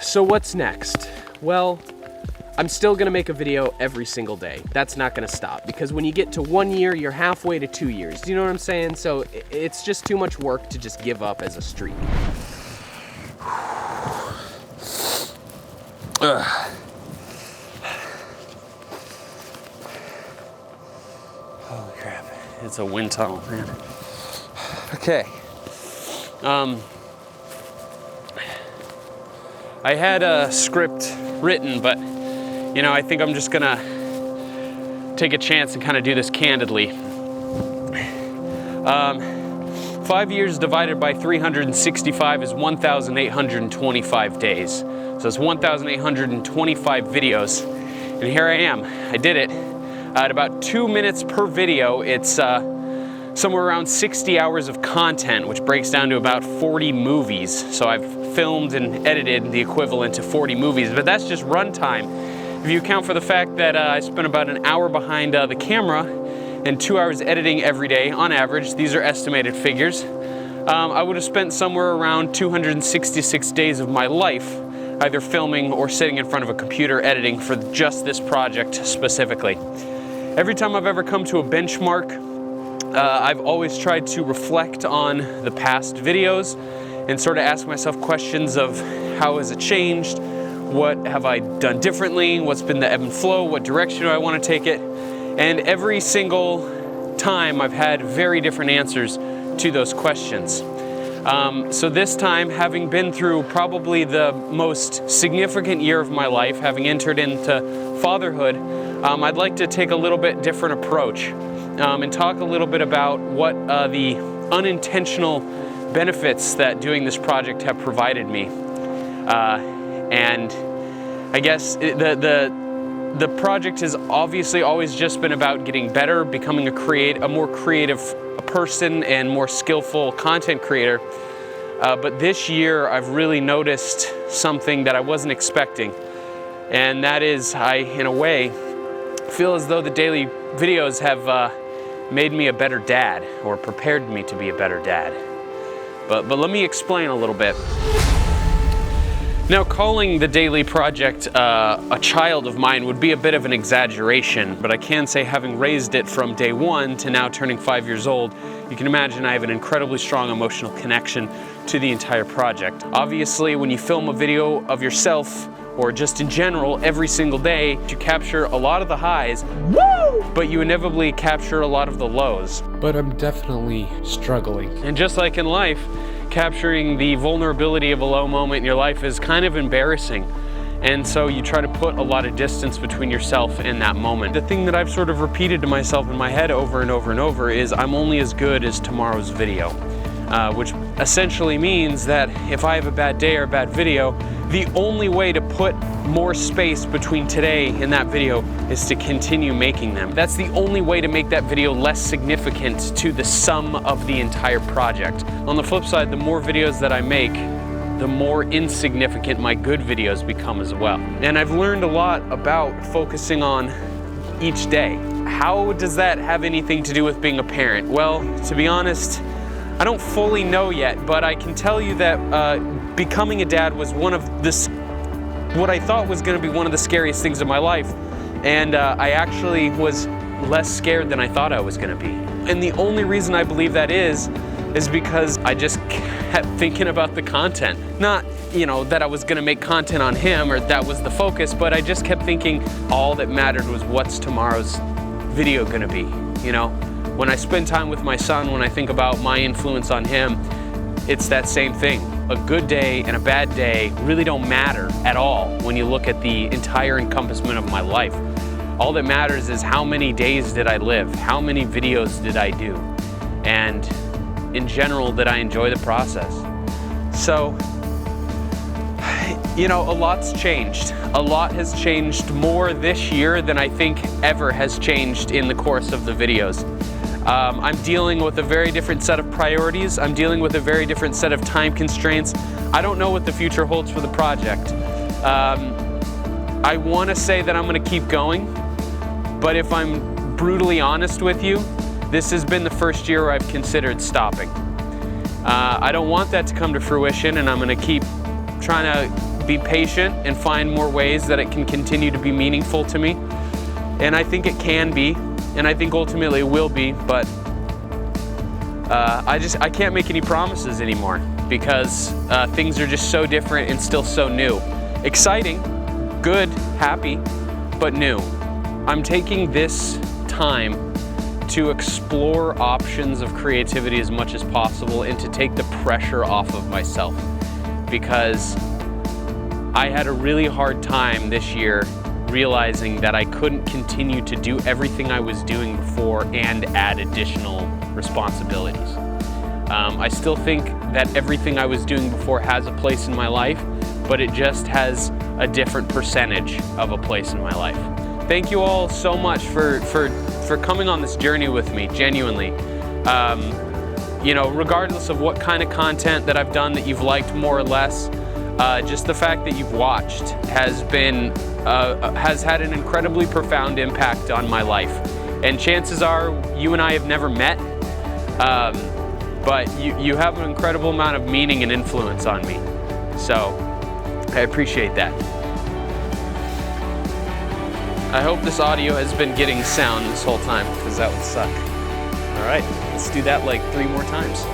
So what's next? Well, I'm still gonna make a video every single day. That's not gonna stop, because when you get to 1 year, you're halfway to 2 years. Do you know what I'm saying? So it's just too much work to just give up as a streak. Holy crap, it's a wind tunnel, man. Okay. I had a script written, but you know, I think I'm just gonna take a chance and kind of do this candidly. 5 years divided by 365 is 1,825 days. So it's 1,825 videos. And here I am, I did it. At about 2 minutes per video, it's somewhere around 60 hours of content, which breaks down to about 40 movies. So I've filmed and edited the equivalent to 40 movies, but that's just runtime. If you account for the fact that I spent about an hour behind the camera and 2 hours editing every day on average, these are estimated figures, I would have spent somewhere around 266 days of my life either filming or sitting in front of a computer editing for just this project specifically. Every time I've ever come to a benchmark, I've always tried to reflect on the past videos and sort of ask myself questions of how has it changed, what have I done differently, what's been the ebb and flow, what direction do I want to take it, and every single time I've had very different answers to those questions. So this time, having been through probably the most significant year of my life, having entered into fatherhood, I'd like to take a little bit different approach and talk a little bit about what the unintentional benefits that doing this project have provided me. And I guess the project has obviously always just been about getting better, becoming a more creative person and more skillful content creator. But this year I've really noticed something that I wasn't expecting. And that is, in a way, feel as though the daily videos have made me a better dad, or prepared me to be a better dad. But let me explain a little bit. Now, calling the daily project a child of mine would be a bit of an exaggeration, but I can say, having raised it from day one to now turning 5 years old, you can imagine I have an incredibly strong emotional connection to the entire project. Obviously, when you film a video of yourself, or just in general, every single day, you capture a lot of the highs, but you inevitably capture a lot of the lows. But I'm definitely struggling. And just like in life, capturing the vulnerability of a low moment in your life is kind of embarrassing. And so you try to put a lot of distance between yourself and that moment. The thing that I've sort of repeated to myself in my head over and over and over is, I'm only as good as tomorrow's video. Which essentially means that if I have a bad day or a bad video, the only way to put more space between today and that video is to continue making them. That's the only way to make that video less significant to the sum of the entire project. On the flip side, the more videos that I make, the more insignificant my good videos become as well. And I've learned a lot about focusing on each day. How does that have anything to do with being a parent? Well, to be honest, I don't fully know yet, but I can tell you that becoming a dad was what I thought was going to be one of the scariest things in my life. And I actually was less scared than I thought I was going to be. And the only reason I believe that is because I just kept thinking about the content. Not, that I was going to make content on him or that was the focus, but I just kept thinking all that mattered was what's tomorrow's video going to be, When I spend time with my son, when I think about my influence on him, it's that same thing. A good day and a bad day really don't matter at all when you look at the entire encompassment of my life. All that matters is how many days did I live? How many videos did I do? And in general, did I enjoy the process? So, a lot's changed. A lot has changed more this year than I think ever has changed in the course of the videos. I'm dealing with a very different set of priorities. I'm dealing with a very different set of time constraints. I don't know what the future holds for the project. I want to say that I'm going to keep going, but if I'm brutally honest with you, this has been the first year where I've considered stopping. I don't want that to come to fruition, and I'm going to keep trying to be patient and find more ways that it can continue to be meaningful to me. And I think it can be, and I think ultimately it will be, but I can't make any promises anymore because things are just so different and still so new. Exciting, good, happy, but new. I'm taking this time to explore options of creativity as much as possible and to take the pressure off of myself, because I had a really hard time this year realizing that I couldn't continue to do everything I was doing before and add additional responsibilities. I still think that everything I was doing before has a place in my life, but it just has a different percentage of a place in my life. Thank you all so much for coming on this journey with me, genuinely. You know, regardless of what kind of content that I've done that you've liked more or less, just the fact that you've watched has had an incredibly profound impact on my life. And chances are you and I have never met, but you have an incredible amount of meaning and influence on me. So I appreciate that. I hope this audio has been getting sound this whole time, because that would suck. All right, let's do that like 3 more times.